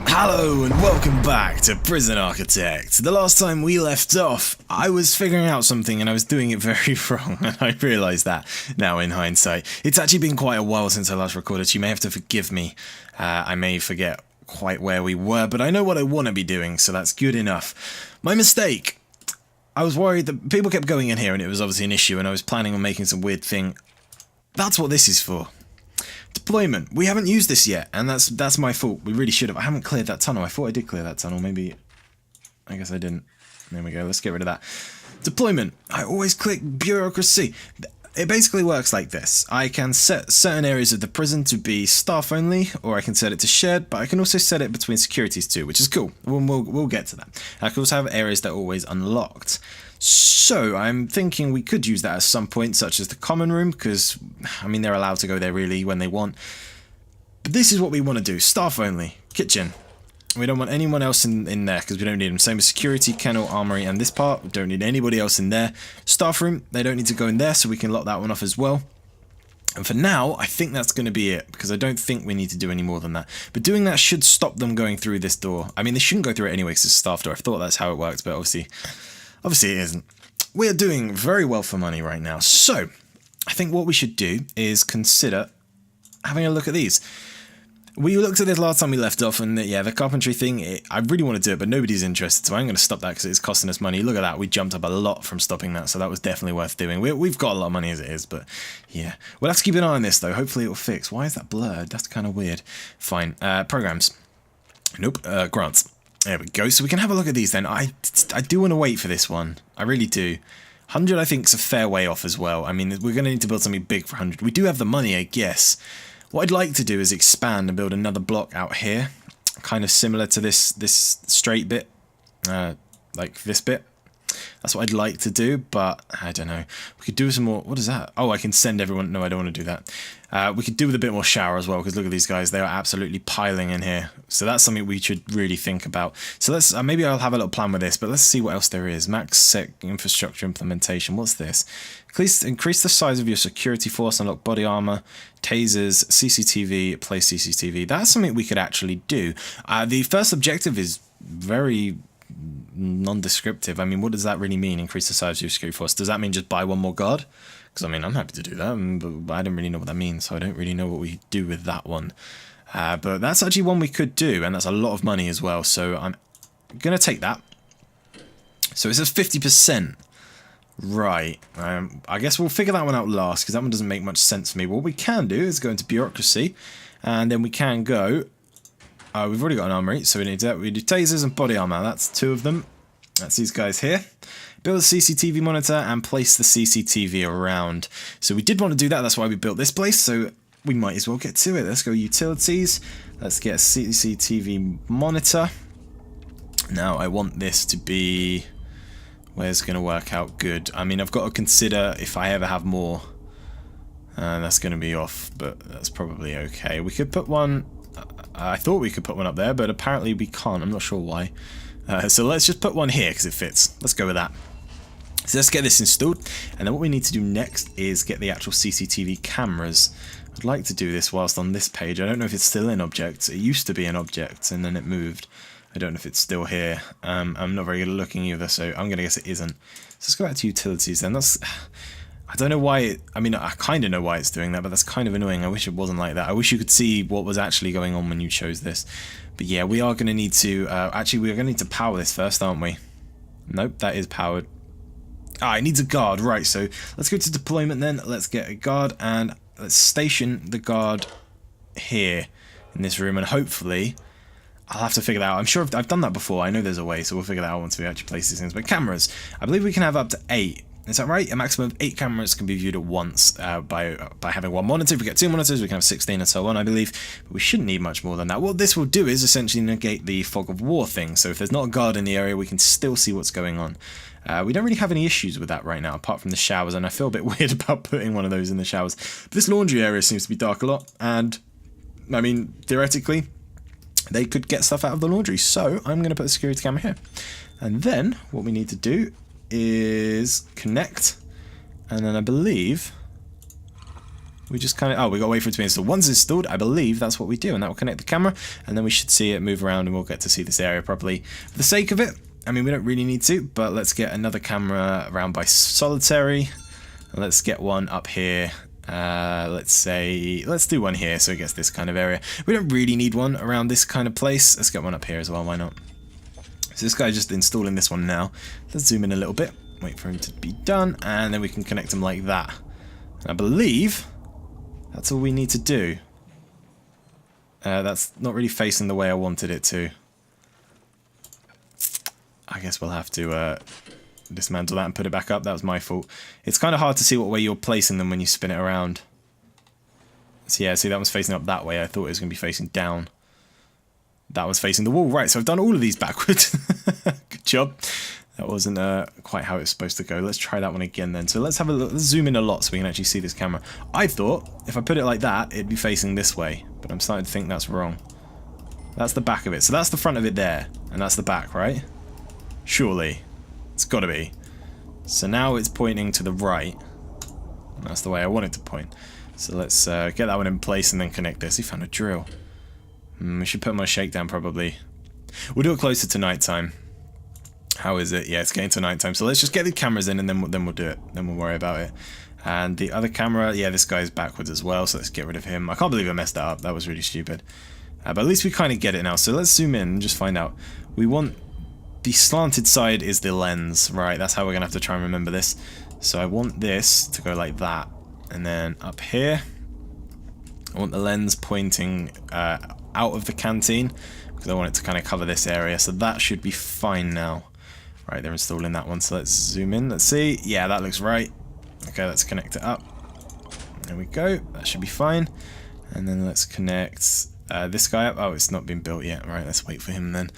Hello and welcome back to Prison Architect. The last time we left off, I was figuring out something and I was doing it very wrong, and I realised that now in hindsight. It's actually been quite a while since I last recorded, so you may have to forgive me. I may forget quite where we were, but I know what I want to be doing, so that's good enough. My mistake. I was worried that people kept going in here and it was obviously an issue, and I was planning on making some weird thing. That's what this is for. Deployment. We haven't used this yet, and that's my fault. We really should have. I haven't cleared that tunnel. I thought I did clear that tunnel. Maybe... I guess I didn't. There we go. Let's get rid of that. Deployment. I always click bureaucracy. It basically works like this. I can set certain areas of the prison to be staff only, or I can set it to shared, but I can also set it between securities too, which is cool. We'll get to that. I can also have areas that are always unlocked. So, I'm thinking we could use that at some point, such as the common room, because, I mean, they're allowed to go there really when they want. But this is what we want to do. Staff only. Kitchen. We don't want anyone else in there, because we don't need them. Same as security, kennel, armory, and this part. We don't need anybody else in there. Staff room, they don't need to go in there, so we can lock that one off as well. And for now, I think that's going to be it, because I don't think we need to do any more than that. But doing that should stop them going through this door. I mean, they shouldn't go through it anyway, because it's a staff door. I thought that's how it worked, but obviously it isn't. We're doing very well for money right now, so I think what we should do is consider having a look at these. We looked at this last time we left off, and yeah, the carpentry thing, I really want to do it, but nobody's interested, so I'm going to stop that because it's costing us money. Look at that, we jumped up a lot from stopping that, so that was definitely worth doing. We've got a lot of money as it is, but yeah. We'll have to keep an eye on this, though. Hopefully it'll fix. Why is that blurred? That's kind of weird. Fine. Programs. Nope. Grants. There we go. So we can have a look at these then. I do want to wait for this one. I really do. 100 I think is a fair way off as well. I mean, we're going to need to build something big for 100. We do have the money, I guess. What I'd like to do is expand and build another block out here. Kind of similar to this straight bit. Like this bit. That's what I'd like to do, but I don't know. We could do some more... What is that? Oh, I can send everyone... No, I don't want to do that. We could do with a bit more shower as well, because look at these guys. They are absolutely piling in here. So that's something we should really think about. So let's... maybe I'll have a little plan with this, but let's see what else there is. Max sec infrastructure implementation. What's this? Increase the size of your security force, unlock body armor, tasers, CCTV, place CCTV. That's something we could actually do. The first objective is very... non-descriptive. I mean, what does that really mean? Increase the size of your security force. Does that mean just buy one more guard? Because I mean, I'm happy to do that, but I don't really know what that means, so I don't really know what we do with that one. But that's actually one we could do, and that's a lot of money as well, so I'm gonna take that. So it says 50%. Right. I guess we'll figure that one out last, because that one doesn't make much sense for me. What we can do is go into bureaucracy, and then we can go... we've already got an armory, so we need that. We do tasers and body armor. That's two of them. That's these guys here. Build a CCTV monitor and place the CCTV around. So we did want to do that. That's why we built this place. So we might as well get to it. Let's go utilities. Let's get a CCTV monitor. Now I want this to be... Where's it going to work out good? I mean, I've got to consider if I ever have more. That's going to be off, but that's probably okay. We could put one... I thought we could put one up there, but apparently we can't. I'm not sure why. So let's just put one here because it fits. Let's go with that. So let's get this installed. And then what we need to do next is get the actual CCTV cameras. I'd like to do this whilst on this page. I don't know if it's still in objects. It used to be in objects and then it moved. I don't know if it's still here. I'm not very good at looking either, so I'm going to guess it isn't. So let's go back to utilities then. That's... I don't know why I mean, I kind of know why it's doing that, but that's kind of annoying. I wish it wasn't like that. I wish you could see what was actually going on when you chose this. But yeah, we are going to need to... actually, we're going to need to power this first, aren't we? Nope, that is powered. It needs a guard. Right, so let's go to deployment then. Let's get a guard, and let's station the guard here in this room, and hopefully... I'll have to figure that out. I'm sure I've done that before. I know there's a way, so we'll figure that out once we actually place these things. But cameras. I believe we can have up to 8. Is that right? A maximum of 8 cameras can be viewed at once by having one monitor. If we get 2 monitors, we can have 16 and so on, I believe. But we shouldn't need much more than that. What this will do is essentially negate the fog of war thing. So if there's not a guard in the area, we can still see what's going on. We don't really have any issues with that right now, apart from the showers, and I feel a bit weird about putting one of those in the showers. But this laundry area seems to be dark a lot, and, I mean, theoretically, they could get stuff out of the laundry. So I'm going to put a security camera here. And then what we need to do is connect, and then I believe We just kind of, oh, we got to wait for it to be installed. Once it's installed, I believe that's what we do, and that will connect the camera, and then we should see it move around, and we'll get to see this area properly. For the sake of it, I mean, we don't really need to, but let's get another camera around by solitary. Let's get one up here. Let's do one here so it gets this kind of area. We don't really need one around this kind of place. Let's get one up here as well, why not? So this guy's just installing this one now. Let's zoom in a little bit, wait for him to be done, and then we can connect him like that. And I believe that's all we need to do. That's not really facing the way I wanted it to. I guess we'll have to dismantle that and put it back up. That was my fault. It's kind of hard to see what way you're placing them when you spin it around. So yeah, see, that one's facing up that way. I thought it was going to be facing down. That was facing the wall. Right, so I've done all of these backwards. Good job. That wasn't quite how it was supposed to go. Let's try that one again then. So let's have a look. Let's zoom in a lot so we can actually see this camera. I thought if I put it like that, it'd be facing this way. But I'm starting to think that's wrong. That's the back of it. So that's the front of it there. And that's the back, right? Surely. It's got to be. So now it's pointing to the right. And that's the way I want it to point. So let's get that one in place and then connect this. He found a drill. We should put him on shakedown probably. We'll do it closer to nighttime. How is it? Yeah, it's getting to nighttime. So let's just get the cameras in and then we'll do it. Then we'll worry about it. And the other camera, yeah, this guy's backwards as well. So let's get rid of him. I can't believe I messed that up. That was really stupid. But at least we kind of get it now. So let's zoom in and just find out. We want... The slanted side is the lens, right? That's how we're going to have to try and remember this. So I want this to go like that. And then up here, I want the lens pointing out of the canteen, because I want it to kind of cover this area. So that should be fine now. Right, they're installing that one. So let's zoom in. Let's see. Yeah, that looks right. Okay, let's connect it up. There we go. That should be fine. And then let's connect... this guy up. Oh, it's not been built yet. Right, let's wait for him then.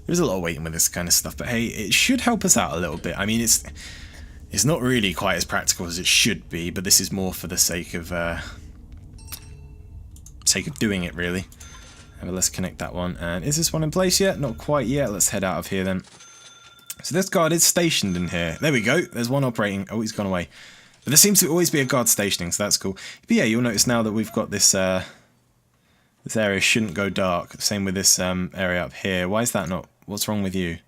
There's a lot of waiting with this kind of stuff, but hey, it should help us out a little bit. I mean, it's not really quite as practical as it should be, but this is more for the sake of doing it, really. But let's connect that one. And is this one in place yet? Not quite yet. Let's head out of here then. So this guard is stationed in here. There we go. There's one operating. Oh, he's gone away. But there seems to always be a guard stationing, so that's cool. But yeah, you'll notice now that we've got this. This area shouldn't go dark. Same with this area up here. Why is that not? What's wrong with you?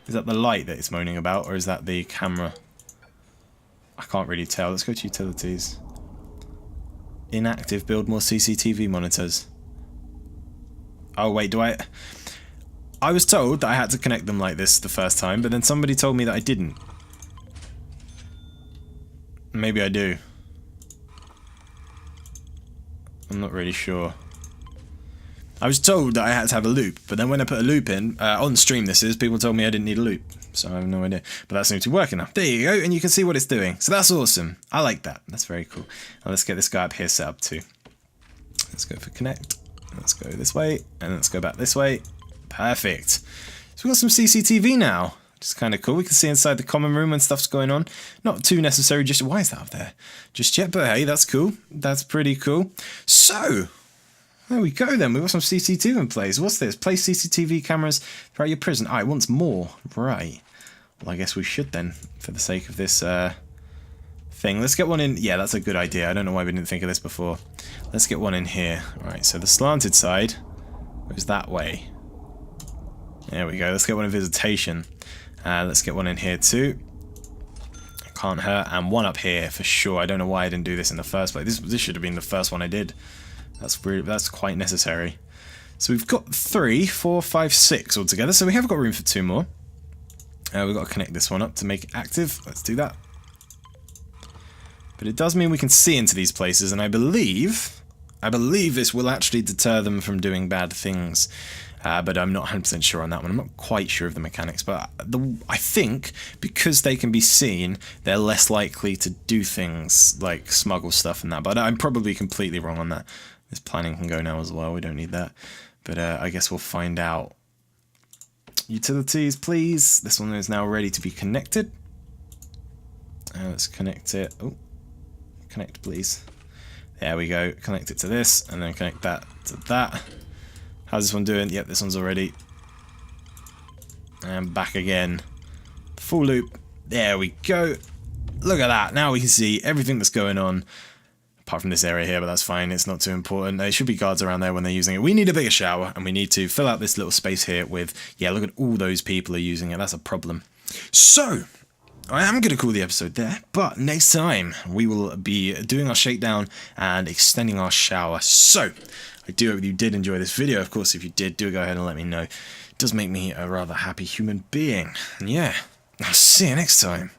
Is that the light that it's moaning about, or is that the camera? I can't really tell. Let's go to utilities. Inactive. Build more CCTV monitors. Oh wait, do I? I was told that I had to connect them like this the first time, but then somebody told me that I didn't. Maybe I do. I'm not really sure. I was told that I had to have a loop, but then when I put a loop in, on stream this is, people told me I didn't need a loop, so I have no idea. But that seems to be working now. There you go, and you can see what it's doing. So that's awesome. I like that. That's very cool. Now let's get this guy up here set up too. Let's go for connect. Let's go this way, and let's go back this way. Perfect. So we've got some CCTV now. Which is kind of cool. We can see inside the common room when stuff's going on. Not too necessary just... Why is that up there? Just yet, but hey, that's cool. That's pretty cool. So... There we go then, we've got some CCTV in place. What's this? Place CCTV cameras throughout your prison. Ah, it wants more. Right. Well, I guess we should then, for the sake of this thing. Let's get one in. Yeah, that's a good idea. I don't know why we didn't think of this before. Let's get one in here. Right, so the slanted side goes that way. There we go. Let's get one in visitation. Let's get one in here too. Can't hurt. And one up here for sure. I don't know why I didn't do this in the first place. This should have been the first one I did. That's quite necessary. So we've got 3, 4, 5, 6 altogether. So we have got room for 2 more. We've got to connect this one up to make it active. Let's do that. But it does mean we can see into these places, and I believe this will actually deter them from doing bad things. But I'm not 100% sure on that one. I'm not quite sure of the mechanics, but I think because they can be seen, they're less likely to do things like smuggle stuff and that. But I'm probably completely wrong on that. This planning can go now as well. We don't need that. But I guess we'll find out. Utilities, please. This one is now ready to be connected. Let's connect it. Oh, connect, please. There we go. Connect it to this, and then connect that to that. How's this one doing? Yep, this one's already. And back again. Full loop. There we go. Look at that. Now we can see everything that's going on. apart from this area here, but that's fine. It's not too important. There should be guards around there when they're using it. We need a bigger shower, and we need to fill out this little space here with, yeah, look at all those people are using it. That's a problem. So, I am going to call the episode there, but next time we will be doing our shakedown and extending our shower. So, I do hope you did enjoy this video. Of course, if you did, do go ahead and let me know. It does make me a rather happy human being. And yeah, I'll see you next time.